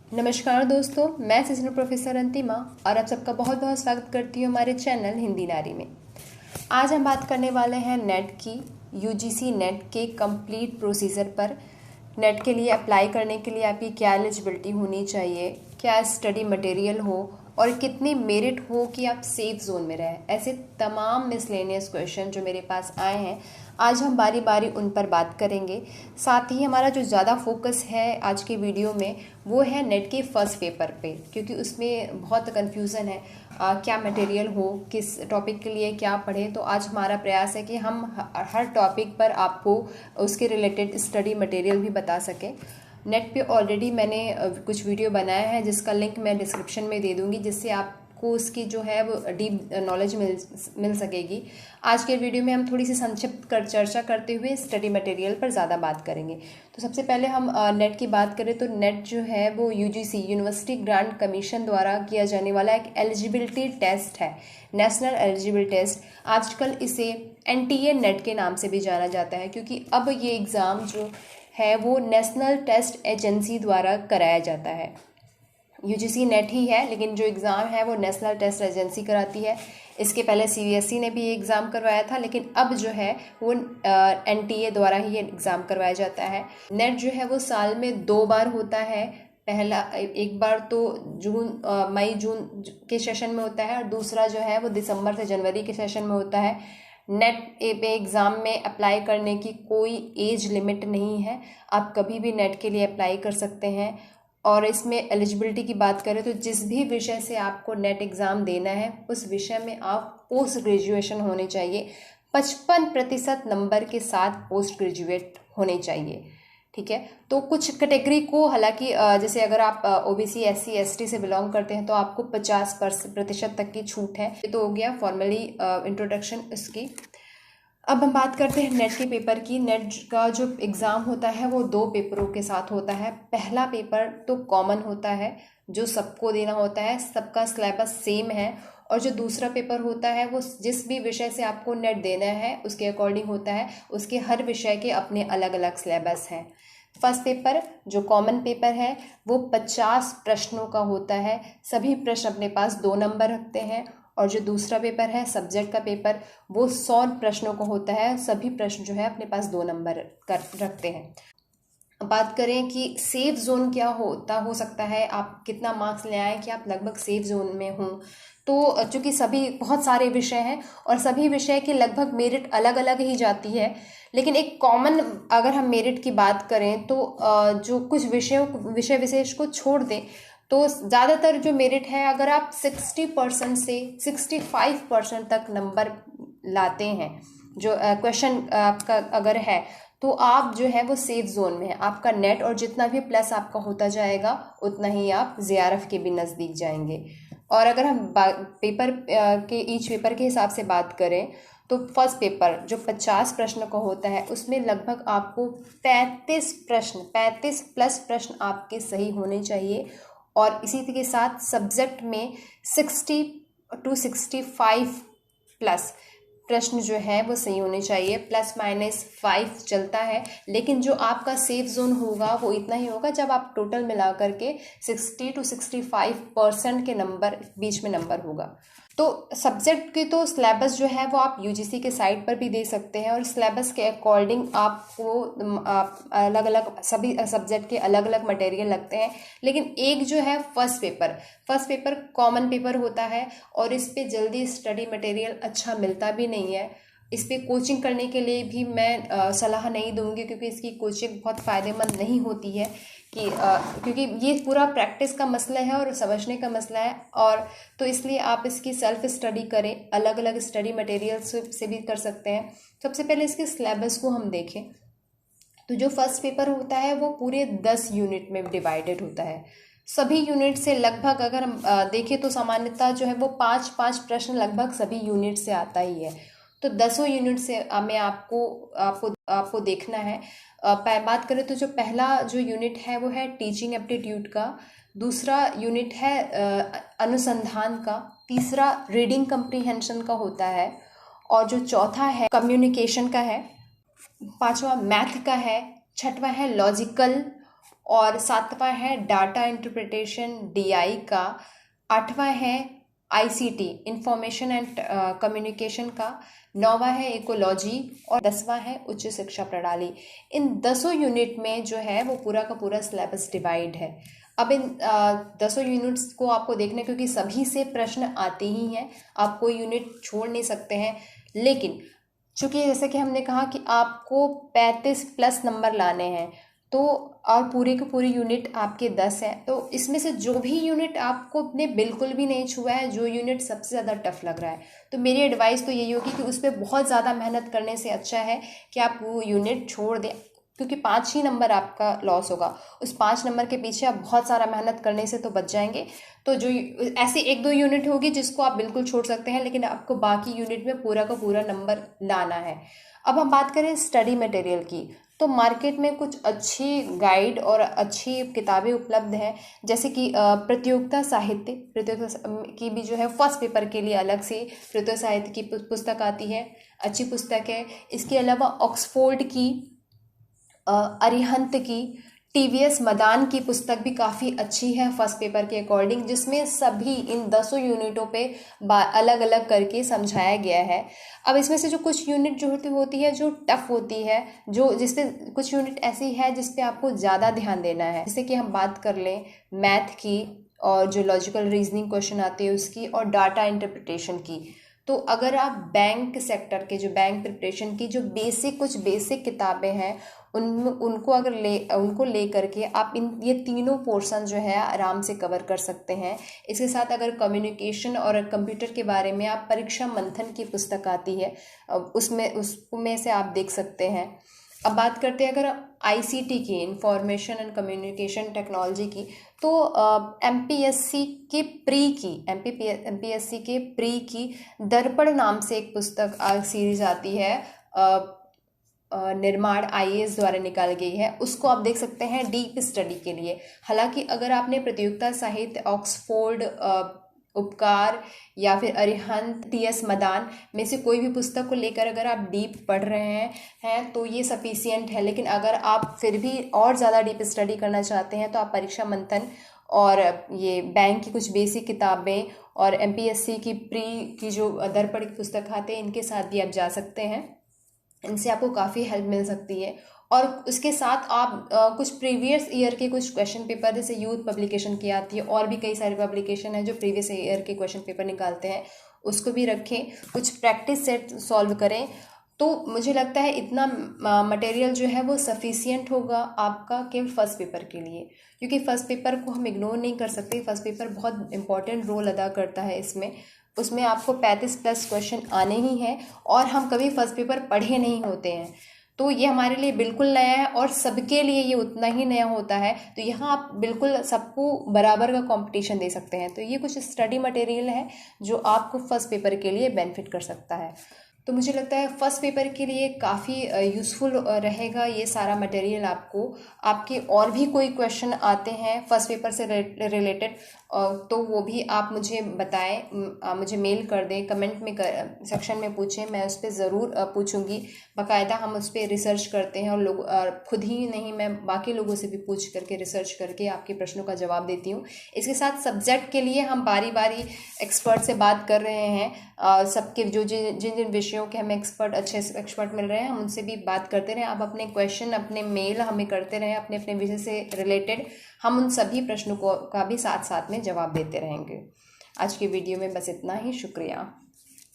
नमस्कार दोस्तों, मैं सीजनल प्रोफेसर अंतिमा और आप सबका बहुत बहुत स्वागत करती हूँ हमारे चैनल हिंदी नारी में। आज हम बात करने वाले हैं नेट की, यूजीसी नेट के कंप्लीट प्रोसीजर पर। नेट के लिए अप्लाई करने के लिए आपकी क्या एलिजिबिलिटी होनी चाहिए, क्या स्टडी मटेरियल हो और कितनी मेरिट हो कि आप सेफ जोन में रहें। ऐसे तमाम मिसलेनियस क्वेश्चन जो मेरे पास आए हैं, आज हम बारी बारी उन पर बात करेंगे। साथ ही हमारा जो ज़्यादा फोकस है आज के वीडियो में वो है नेट के फर्स्ट पेपर पे, क्योंकि उसमें बहुत कन्फ्यूज़न है क्या मटेरियल हो, किस टॉपिक के लिए क्या पढ़े। तो आज हमारा प्रयास है कि हम हर टॉपिक पर आपको उसके रिलेटेड स्टडी मटेरियल भी बता सकें। नेट पे ऑलरेडी मैंने कुछ वीडियो बनाया है जिसका लिंक मैं डिस्क्रिप्शन में दे दूँगी, जिससे आपको उसकी जो है वो डीप नॉलेज मिल सकेगी। आज के वीडियो में हम थोड़ी सी संक्षिप्त चर्चा करते हुए स्टडी मटेरियल पर ज़्यादा बात करेंगे। तो सबसे पहले हम नेट की बात करें तो नेट जो है वो यूजीसी यूनिवर्सिटी ग्रांट कमीशन द्वारा किया जाने वाला एक एलिजिबिलिटी टेस्ट है, नेशनल एलिजिबिलिटी टेस्ट। आजकल इसे एनटीए नेट के नाम से भी जाना जाता है, क्योंकि अब ये एग्ज़ाम जो है वो नेशनल टेस्ट एजेंसी द्वारा कराया जाता है। यूजीसी नेट ही है, लेकिन जो एग्ज़ाम है वो नेशनल टेस्ट एजेंसी कराती है। इसके पहले सीबीएसई ने भी ये एग्ज़ाम करवाया था, लेकिन अब जो है वो एनटीए द्वारा ही ये एग्ज़ाम करवाया जाता है। नेट जो है वो साल में 2 बार होता है। पहला एक बार तो मई जून के सेशन में होता है और दूसरा जो है वो दिसंबर से जनवरी के सेशन में होता है। नेट पे एग्ज़ाम में अप्लाई करने की कोई एज लिमिट नहीं है, आप कभी भी नेट के लिए अप्लाई कर सकते हैं। और इसमें एलिजिबिलिटी की बात करें तो जिस भी विषय से आपको नेट एग्ज़ाम देना है उस विषय में आप पोस्ट ग्रेजुएशन होने चाहिए, 55% नंबर के साथ पोस्ट ग्रेजुएट होने चाहिए। ठीक है, तो कुछ कैटेगरी को हालांकि जैसे अगर आप ओबीसी एससी एसटी से बिलोंग करते हैं तो आपको 50% तक की छूट है। ये तो हो गया फॉर्मली इंट्रोडक्शन इसकी। अब हम बात करते हैं नेट के पेपर की। नेट का जो एग्ज़ाम होता है वो 2 पेपरों के साथ होता है। पहला पेपर तो कॉमन होता है, जो सबको देना होता है, सबका सिलेबस सेम है। और जो दूसरा पेपर होता है वो जिस भी विषय से आपको नेट देना है उसके अकॉर्डिंग होता है, उसके हर विषय के अपने अलग अलग सिलेबस हैं। फर्स्ट पेपर जो कॉमन पेपर है वो 50 प्रश्नों का होता है, सभी प्रश्न अपने पास 2 नंबर रखते हैं। और जो दूसरा पेपर है सब्जेक्ट का पेपर वो 100 प्रश्नों का होता है, सभी प्रश्न जो है अपने पास 2 नंबर रखते हैं। बात करें कि सेफ जोन क्या हो सकता है, आप कितना मार्क्स ले आए कि आप लगभग सेफ जोन में हों। तो चूँकि सभी बहुत सारे विषय हैं और सभी विषय की लगभग मेरिट अलग अलग ही जाती है, लेकिन एक कॉमन अगर हम मेरिट की बात करें तो जो कुछ विषय विशेष को छोड़ दें तो ज़्यादातर जो मेरिट है, अगर आप 60% से 65% तक नंबर लाते हैं, जो क्वेश्चन आपका अगर है तो आप जो है वो सेफ जोन में है। आपका नेट और जितना भी प्लस आपका होता जाएगा उतना ही आप जेआरएफ के भी नज़दीक जाएंगे। और अगर हम पेपर के ईच पेपर के हिसाब से बात करें तो फर्स्ट पेपर जो 50 प्रश्न का होता है उसमें लगभग आपको 35 प्लस प्रश्न आपके सही होने चाहिए। और इसी के साथ सब्जेक्ट में 60 to 65 प्लस प्रश्न जो है वो सही होने चाहिए। ±5 चलता है, लेकिन जो आपका सेफ जोन होगा वो इतना ही होगा जब आप टोटल मिला करके 60 to 65% के नंबर बीच में नंबर होगा। तो सब्जेक्ट के तो सिलेबस जो है वो आप यूजीसी के साइट पर भी दे सकते हैं और सिलेबस के अकॉर्डिंग आपको अलग अलग सभी सब्जेक्ट के अलग अलग मटेरियल लगते हैं। लेकिन एक जो है फर्स्ट पेपर कॉमन पेपर होता है और इस पे जल्दी स्टडी मटेरियल अच्छा मिलता भी नहीं है। इस पे कोचिंग करने के लिए भी मैं सलाह नहीं दूंगी, क्योंकि इसकी कोचिंग बहुत फ़ायदेमंद नहीं होती है क्योंकि ये पूरा प्रैक्टिस का मसला है और समझने का मसला है। और तो इसलिए आप इसकी सेल्फ स्टडी करें, अलग अलग स्टडी मटेरियल से भी कर सकते हैं। सबसे पहले इसके सिलेबस को हम देखें तो जो फर्स्ट पेपर होता है वो पूरे 10 यूनिट में डिवाइडेड होता है। सभी यूनिट से लगभग अगर हम देखें तो सामान्यतः जो है वो 5 प्रश्न लगभग सभी यूनिट से आता ही है। तो 10 यूनिट से में आपको देखना है। बात करें तो जो पहला जो यूनिट है वो है टीचिंग एप्टीट्यूड का, दूसरा यूनिट है अनुसंधान का, तीसरा रीडिंग कम्प्रीहेंशन का होता है, और जो चौथा है कम्युनिकेशन का है, पांचवा मैथ का है, छठवां है लॉजिकल, और 7वां है डाटा इंटरप्रिटेशन DI का, 8वां है ICT इंफॉर्मेशन एंड कम्युनिकेशन का, 9वां है इकोलॉजी और 10वां है उच्च शिक्षा प्रणाली। इन 10 यूनिट में जो है वो पूरा का पूरा सिलेबस डिवाइड है। अब इन 10 यूनिट्स को आपको देखना है क्योंकि सभी से प्रश्न आते ही हैं, आप कोई यूनिट छोड़ नहीं सकते हैं। लेकिन चूंकि जैसे कि हमने कहा कि आपको 35+ नंबर लाने हैं, तो और पूरे के पूरी यूनिट आपके 10 हैं, तो इसमें से जो भी यूनिट आपको ने बिल्कुल भी नहीं छुआ है, जो यूनिट सबसे ज़्यादा टफ लग रहा है, तो मेरी एडवाइस तो यही होगी कि उस पर बहुत ज़्यादा मेहनत करने से अच्छा है कि आप वो यूनिट छोड़ दें, क्योंकि 5 ही नंबर आपका लॉस होगा। उस 5 नंबर के पीछे आप बहुत सारा मेहनत करने से तो बच जाएंगे। तो जो ऐसी 1-2 यूनिट होगी जिसको आप बिल्कुल छोड़ सकते हैं, लेकिन आपको बाकी यूनिट में पूरा का पूरा नंबर लाना है। अब हम बात करें स्टडी मटेरियल की, तो मार्केट में कुछ अच्छी गाइड और अच्छी किताबें उपलब्ध हैं, जैसे कि प्रतियोगिता साहित्य, प्रतियोगिता की भी जो है फर्स्ट पेपर के लिए अलग से प्रतियोगिता साहित्य की पुस्तक आती है, अच्छी पुस्तक है। इसके अलावा ऑक्सफोर्ड की, अरिहंत की, TVS मदान की पुस्तक भी काफ़ी अच्छी है फर्स्ट पेपर के अकॉर्डिंग, जिसमें सभी इन 10 यूनिटों पे अलग अलग करके समझाया गया है। अब इसमें से जो कुछ यूनिट जो होती है जो टफ होती है, जो जिसपे कुछ यूनिट ऐसी है जिस पे आपको ज़्यादा ध्यान देना है, जैसे कि हम बात कर लें मैथ की और जो लॉजिकल रीजनिंग क्वेश्चन आते हैं उसकी, और डाटा इंटरप्रिटेशन की। तो अगर आप बैंक सेक्टर के जो बैंक प्रिपरेशन की जो कुछ बेसिक किताबें हैं उनको ले करके आप ये तीनों पोर्शन जो है आराम से कवर कर सकते हैं। इसके साथ अगर कम्युनिकेशन और कंप्यूटर के बारे में आप परीक्षा मंथन की पुस्तक आती है, उसमें से आप देख सकते हैं। अब बात करते हैं अगर ICT की, इंफॉर्मेशन एंड कम्युनिकेशन टेक्नोलॉजी की, तो MPSC के प्री की दर्पण नाम से एक पुस्तक सीरीज आती है, निर्माण IAS द्वारा निकाली गई है, उसको आप देख सकते हैं डीप स्टडी के लिए। हालांकि अगर आपने प्रतियोगिता साहित्य, ऑक्सफोर्ड, उपकार या फिर अरिहंत, TS मदान में से कोई भी पुस्तक को लेकर अगर आप डीप पढ़ रहे हैं तो ये सफिशियंट है। लेकिन अगर आप फिर भी और ज़्यादा डीप स्टडी करना चाहते हैं तो आप परीक्षा मंथन और ये बैंक की कुछ बेसिक किताबें और MPSC की प्री की जो दर्पण की पुस्तक आते हैं, इनके साथ भी आप जा सकते हैं। इनसे आपको काफ़ी हेल्प मिल सकती है। और उसके साथ आप कुछ प्रीवियस ईयर के कुछ क्वेश्चन पेपर, जैसे यूथ पब्लिकेशन की आती है, और भी कई सारे पब्लिकेशन है जो प्रीवियस ईयर के क्वेश्चन पेपर निकालते हैं, उसको भी रखें, कुछ प्रैक्टिस सेट सॉल्व करें। तो मुझे लगता है इतना मटेरियल जो है वो सफिशियंट होगा आपका केवल फर्स्ट पेपर के लिए, क्योंकि फर्स्ट पेपर को हम इग्नोर नहीं कर सकते। फर्स्ट पेपर बहुत इंपॉर्टेंट रोल अदा करता है उसमें आपको 35+ क्वेश्चन आने ही हैं, और हम कभी फर्स्ट पेपर पढ़े नहीं होते हैं, तो ये हमारे लिए बिल्कुल नया है और सबके लिए ये उतना ही नया होता है। तो यहाँ आप बिल्कुल सबको बराबर का कंपटीशन दे सकते हैं। तो ये कुछ स्टडी मटेरियल है जो आपको फर्स्ट पेपर के लिए बेनिफिट कर सकता है। तो मुझे लगता है फर्स्ट पेपर के लिए काफ़ी यूज़फुल रहेगा ये सारा मटेरियल। आपके और भी कोई क्वेश्चन आते हैं फर्स्ट पेपर से रिलेटेड, तो वो भी आप मुझे बताएं, मुझे मेल कर दें, कमेंट में सेक्शन में पूछें, मैं उस पर ज़रूर पूछूंगी। बाकायदा हम उस पर रिसर्च करते हैं और खुद ही नहीं, मैं बाकी लोगों से भी पूछ करके रिसर्च करके आपके प्रश्नों का जवाब देती हूँ। इसके साथ सब्जेक्ट के लिए हम बारी बारी एक्सपर्ट से बात कर रहे हैं। सबके जो जिन विषयों के हमें अच्छे एक्सपर्ट मिल रहे हैं, हम उनसे भी बात करते रहें। आप अपने क्वेश्चन, अपने मेल हमें करते रहें अपने अपने विषय से रिलेटेड, हम उन सभी प्रश्नों का भी साथ साथ में जवाब देते रहेंगे। आज की वीडियो में बस इतना ही, शुक्रिया।